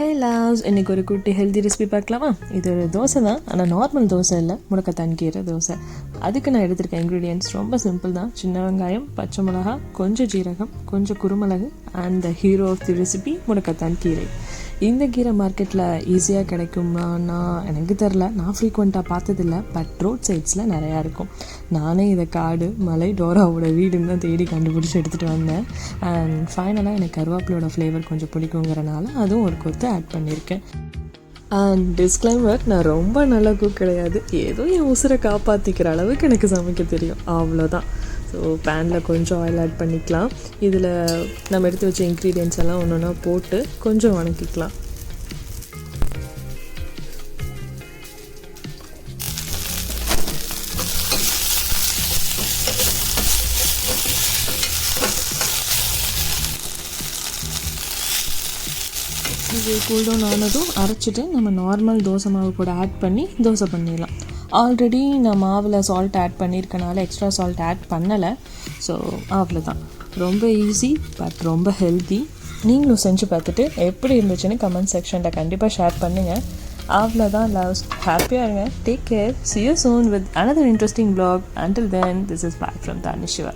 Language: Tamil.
ஹே லவ்ஸ், இன்றைக்கி ஒரு குட்டி ஹெல்தி ரெசிபி பார்க்கலாமா? இது ஒரு தோசை தான், ஆனால் நார்மல் தோசை இல்லை, முடக்கத்தான் கீரை தோசை. அதுக்கு நான் எடுத்திருக்க இன்க்ரீடியன்ட்ஸ் ரொம்ப சிம்பிள் தான். சின்ன வெங்காயம், பச்சை மிளகா, கொஞ்சம் ஜீரகம், கொஞ்சம் குருமிளகு and the hero of the recipe முடக்கத்தான் கீரை. இந்த கீரை மார்க்கெட்டில் ஈஸியாக கிடைக்குமானா எனக்கு தெரில, நான் ஃப்ரீக்வெண்ட்டாக பார்த்ததில்ல. பட் ரோட் சைட்ஸில் நிறையா இருக்கும். நானே இதை காடு மலை டோராவோட வீடுன்னு தான் தேடி கண்டுபிடிச்சி எடுத்துகிட்டு வந்தேன். அண்ட் ஃபைனலாக எனக்கு கருவேப்பிலோட ஃப்ளேவர் கொஞ்சம் பிடிக்குங்கிறனால அதுவும் ஒரு கொத்து ஆட் பண்ணியிருக்கேன். அண்ட் டிஸ்க்ளைமர், நான் ரொம்ப நல்ல குக் கிடையாது. ஏதோ என் உசுரை காப்பாற்றிக்கிற அளவுக்கு எனக்கு சமைக்க தெரியும், அவ்வளோதான். ஸோ பேனில் கொஞ்சம் ஆயில் ஆட் பண்ணிக்கலாம். இதில் நம்ம எடுத்து வச்ச இன்க்ரீடியன்ட்ஸ் எல்லாம் ஒன்று ஒன்றா போட்டு கொஞ்சம் வணக்கிக்கலாம். இது கூல்டவுன் ஆனதும் அரைச்சிட்டு நம்ம நார்மல் தோசை மாவு கூட ஆட் பண்ணி தோசை பண்ணிடலாம். ஆல்ரெடி நான் மாவில் சால்ட் ஆட் பண்ணியிருக்கனால எக்ஸ்ட்ரா சால்ட் ஆட் பண்ணலை. ஸோ அவ்வளோதான். ரொம்ப ஈஸி பட் ரொம்ப ஹெல்த்தி. நீங்களும் செஞ்சு பார்த்துட்டு எப்படி இருந்துச்சுன்னு கமெண்ட் செக்ஷனில் கண்டிப்பாக ஷேர் பண்ணுங்கள். அவ்வளோதான் லவ்ஸ், ஹாப்பியாக இருங்க. Take care. See you soon with another interesting vlog. Until then, this is back from Tanishiva.